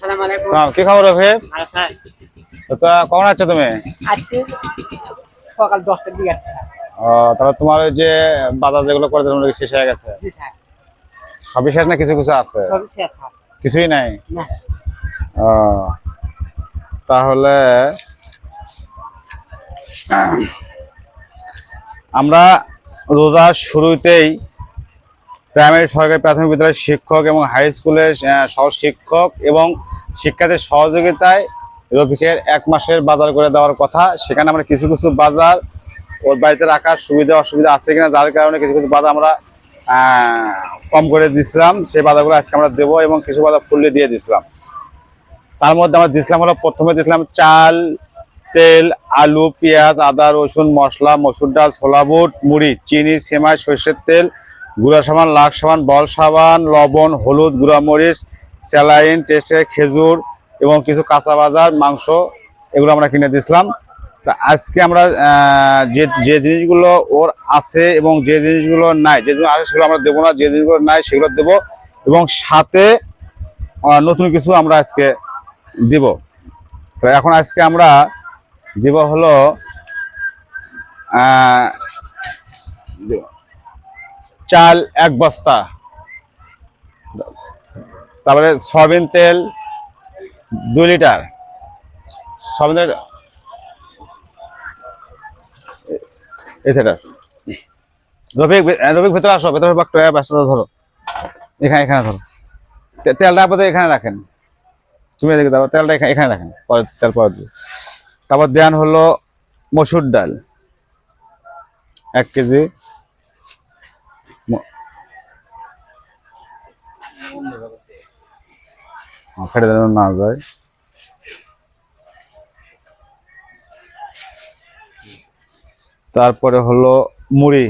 আসসালামু আলাইকুম। কি খবর রফিক? ভালো স্যার। তো কখন আছো তুমি? আজকে সকাল 10টার দিকে আসছি স্যার। তাহলে তোমার ওই যে বাজার যেগুলো করে দিলাম শেষ হয়ে গেছে? জি স্যার। সবই শেষ না কিছু কিছু আছে? সবই শেষ স্যার। কিছুই নাই? না। ও, তাহলে আমরা রোজার শুরুতেই প্রাইমারি সরকারি প্রাথমিক বিদ্যালয়ের শিক্ষক এবং হাই স্কুলের সহ শিক্ষক এবং শিক্ষার্থীর সহযোগিতায় রফিকের 1 মাসের বাজার করে দেওয়ার কথা। সেখানে আমরা কিছু কিছু বাজার ওর বাড়িতে রাখার সুবিধা অসুবিধা আছে কিনা, যার কারণে কিছু কিছু বাজার আমরা কম করে দিছিলাম। সেই বাজারগুলো আজকে আমরা দেবো এবং কিছু বাজার ফুললে দিয়ে দিছিলাম। তার মধ্যে আমরা দিছিলাম হলো, প্রথমে দিছিলাম চাল, তেল, আলু, পেঁয়াজ, আদা, রসুন, মশলা, মসুর ডাল, ছোলা বুট, মুড়ি, চিনি, সেমাই, সরষের তেল, গুঁড়া সাবান, লাখ সাবান, বল সাবান, লবণ, হলুদ, গুঁড়া মরিচ, স্যালাইন, টেস্টে, খেজুর এবং কিছু কাঁচা বাজার, মাংস, এগুলো আমরা কিনে দিয়েছিলাম। তা আজকে আমরা যে জিনিসগুলো ওর আছে এবং যে জিনিসগুলো নাই, যে জিনিস আছে সেগুলো আমরা দেবো না, যে জিনিসগুলো নাই সেগুলো দেবো এবং সাথে নতুন কিছু আমরা আজকে দিব। তো এখন আজকে আমরা দিব হলো চাল 1 বস্তা, তারপরে সয়াবিন তেল 2 লিটার, সয়াবিন তেল রফিক ভেতরে আসো, ভেতরে ব্যস্ততা ধরো, এখানে ধরো, তেলটা আপাতত এখানে রাখেন, তুমি এদিকে দাও, তেলটা এখানে রাখেন, পরে তেল পরে দিও। তারপর দেন হলো মসুর ডাল 1 কেজি, ফেটে যেন না যায়। তারপরে হলো মুড়ি,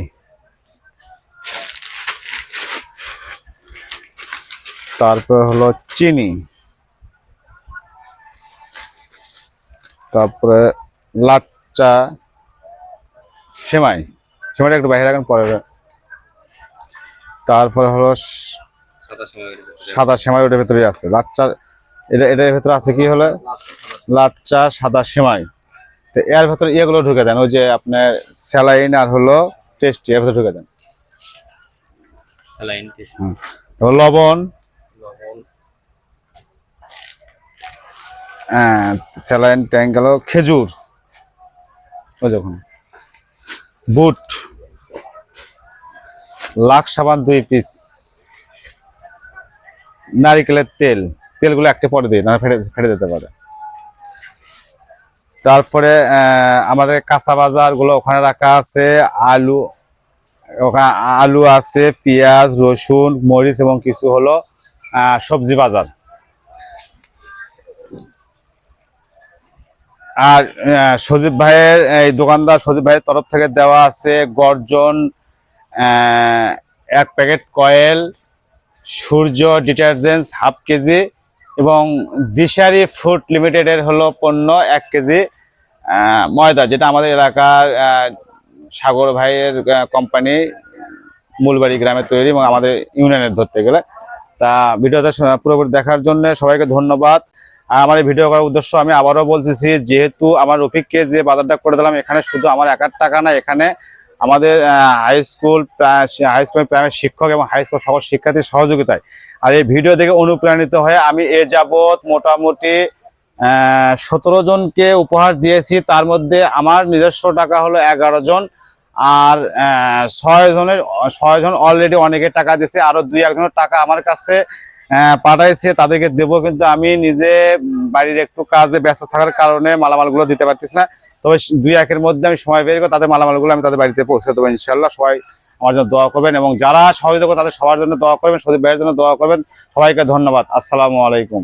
তারপরে হলো চিনি, তারপরে লাচ্চা, সেমাইটা একটু বাইরে রাখেন পরে। তারপরে হলো সাদা সেমাই, ওটার ভেতরে আছে লাচ্চা, এটার ভেতরে আছে কি হলো লাচ্চা, সাদা সেমাই। তো এর ভেতরে এগুলো ঢুকে দেন, ওই যে আপনার স্যালাইন আর হলো টেস্টি, এর ভেতরে ঢুকে দেন। লবণ, স্যালাইন ট্যাঙ্ক গেল, খেজুর, ওই যখন বুট, লাখ সাবান 2 পিস, নারিকেলের তেলগুলো একটা পরে দিই না, ফেটে যেতে পারে। তারপরে আমাদের কাঁচা বাজার গুলো ওখানে রাখা আছে, আলু আছে, পেঁয়াজ, রসুন, মরিচ এবং কিছু হলো সবজি বাজার। আর সজীব ভাইয়ের এই দোকানদার সজীব ভাইয়ের তরফ থেকে দেওয়া আছে গর্জন 1 প্যাকেট কয়েল, সূর্য ডিটারজেন্টস 1/2 কেজি এবং দিশারি ফুড লিমিটেডের হলো পণ্য 1 কেজি ময়দা, যেটা আমাদের এলাকার সাগর ভাইয়ের কোম্পানি, মূলবাড়ি গ্রামে তৈরি এবং আমাদের ইউনিয়নের ধরতে গেলে। তা ভিডিওটা পুরোপুরি দেখার জন্য সবাইকে ধন্যবাদ। আমার এই ভিডিও করার উদ্দেশ্য আমি আবারও বলতেছি, যেহেতু আমার রফিককে যে বাজারটা করে দিলাম, এখানে শুধু আমার একার টাকা না, এখানে আমাদের হাই স্কুল প্রাইমারি শিক্ষক এবং হাই স্কুল সকল শিক্ষার্থীর সহযোগিতায়। আর এই ভিডিও দেখে অনুপ্রাণিত হয়ে আমি এ যাবৎ মোটামুটি 17 জনকে উপহার দিয়েছি। তার মধ্যে আমার নিজস্ব টাকা হলো 11 জন, আর 6 জন অলরেডি অনেকে টাকা দিয়েছে, আরো 2-1 জনের টাকা আমার কাছে পাঠাইছে, তাদেরকে দেবো। কিন্তু আমি নিজে বাড়ির একটু কাজে ব্যস্ত থাকার কারণে মালামালগুলো দিতে পারতেছি না। তবে 2-1 মধ্যে আমি সময় বের করে তাদের মালামালগুলো আমি তাদের বাড়িতে পৌঁছে দেবো ইনশাল্লাহ। সবাই আমার জন্য দোয়া করবেন এবং যারা সহযোগিতা তাদের সবার জন্য দোয়া করবেন, সজীব ভাইয়ের জন্য দোয়া করবেন। সবাইকে ধন্যবাদ। আসসালামু আলাইকুম।